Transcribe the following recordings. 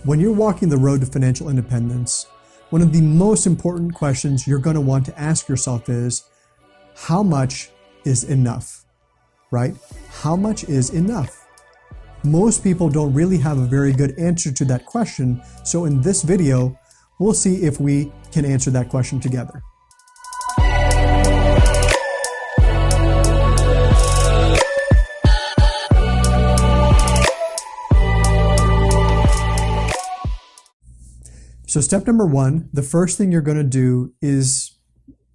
When you're walking the road to financial independence, one of the most important questions you're going to want to ask yourself is, how much is enough, right? How much is enough? Most people don't really have a very good answer to that question, so in this video, we'll see if we can answer that question together. So step number one, the first thing you're going to do is,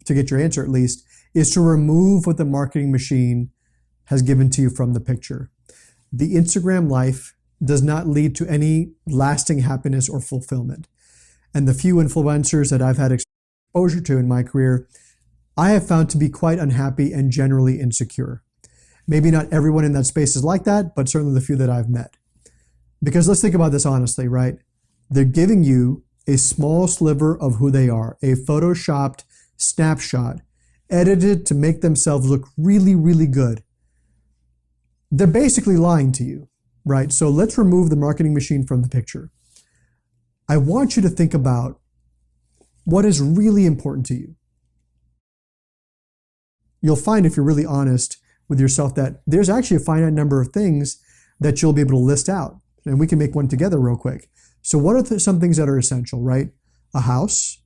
to get your answer at least, is to remove what the marketing machine has given to you from the picture. The Instagram life does not lead to any lasting happiness or fulfillment. And the few influencers that I've had exposure to in my career, I have found to be quite unhappy and generally insecure. Maybe not everyone in that space is like that, but certainly the few that I've met. Because let's think about this honestly, right? They're giving you a small sliver of who they are, a photoshopped snapshot, edited to make themselves look really, really good. They're basically lying to you, right? So let's remove the marketing machine from the picture. I want you to think about what is really important to you. You'll find, if you're really honest with yourself, that there's actually a finite number of things that you'll be able to list out. And we can make one together real quick. So what are some things that are essential, right? A house,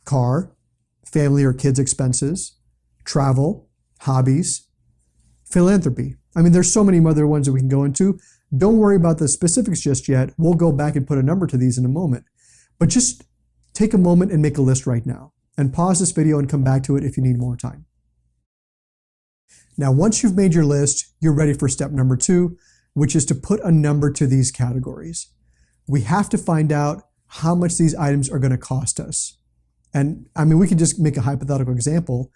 car, family or kids expenses, travel, hobbies, philanthropy. I mean, there's so many other ones that we can go into. Don't worry about the specifics just yet. We'll go back and put a number to these in a moment. But just take a moment and make a list right now. And pause this video and come back to it if you need more time. Now, once you've made your list, you're ready for step number two, which is to put a number to these categories. We have to find out how much these items are going to cost us. And I mean, we could just make a hypothetical example.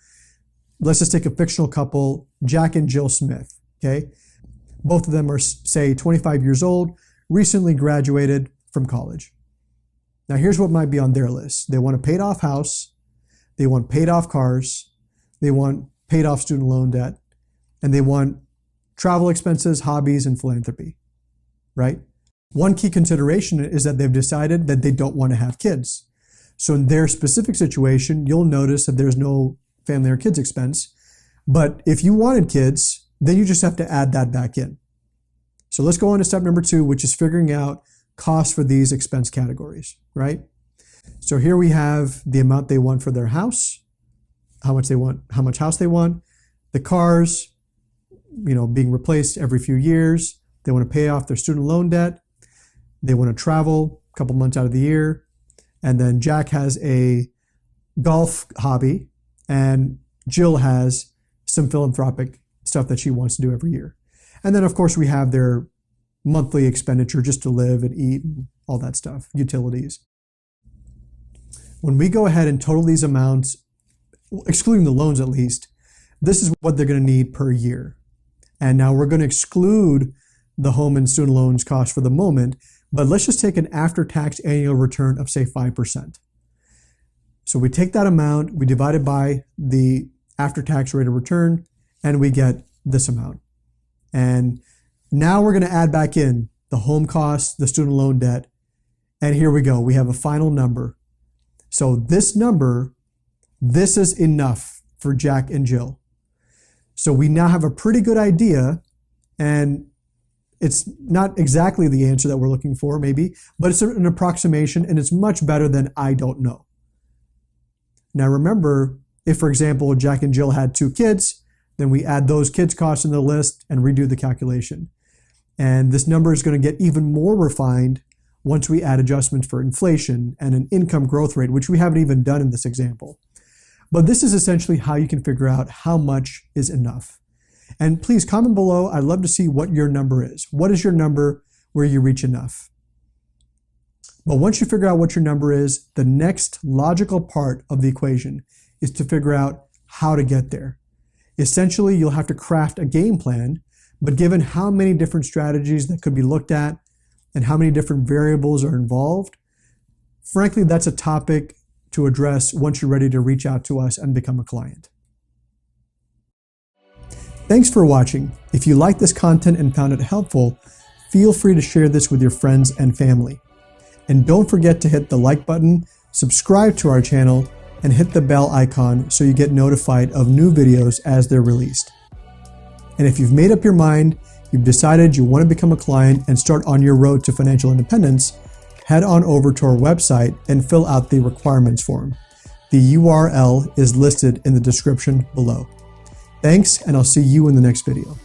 Let's just take a fictional couple, Jack and Jill Smith, okay? Both of them are, say, 25 years old, recently graduated from college. Now, here's what might be on their list. They want a paid off house, they want paid off cars, they want paid off student loan debt, and they want travel expenses, hobbies, and philanthropy, right? One key consideration is that they've decided that they don't want to have kids. So in their specific situation, you'll notice that there's no family or kids expense. But if you wanted kids, then you just have to add that back in. So let's go on to step number two, which is figuring out costs for these expense categories, right? So here we have the amount they want for their house, how much they want, how much house they want, the cars, being replaced every few years. They want to pay off their student loan debt. They want to travel a couple months out of the year. And then Jack has a golf hobby and Jill has some philanthropic stuff that she wants to do every year. And then of course we have their monthly expenditure just to live and eat and all that stuff, utilities. When we go ahead and total these amounts, excluding the loans at least, this is what they're going to need per year. And now we're going to exclude the home and student loans cost for the moment, but let's just take an after-tax annual return of say 5%. So we take that amount, we divide it by the after-tax rate of return, and we get this amount. And now we're going to add back in the home costs, the student loan debt, and here we go. We have a final number. So this number, this is enough for Jack and Jill. So we now have a pretty good idea, and it's not exactly the answer that we're looking for, maybe, but it's an approximation, and it's much better than I don't know. Now remember, if, for example, Jack and Jill had 2 kids, then we add those kids' costs in the list and redo the calculation. And this number is going to get even more refined once we add adjustments for inflation and an income growth rate, which we haven't even done in this example. But this is essentially how you can figure out how much is enough. And please comment below. I'd love to see what your number is. What is your number where you reach enough? But once you figure out what your number is, the next logical part of the equation is to figure out how to get there. Essentially, you'll have to craft a game plan, but given how many different strategies that could be looked at and how many different variables are involved, frankly, that's a topic to address once you're ready to reach out to us and become a client. Thanks for watching. If you like this content and found it helpful, feel free to share this with your friends and family. And don't forget to hit the like button, subscribe to our channel, and hit the bell icon so you get notified of new videos as they're released. And if you've made up your mind, you've decided you want to become a client and start on your road to financial independence, head on over to our website and fill out the requirements form. The URL is listed in the description below. Thanks, and I'll see you in the next video.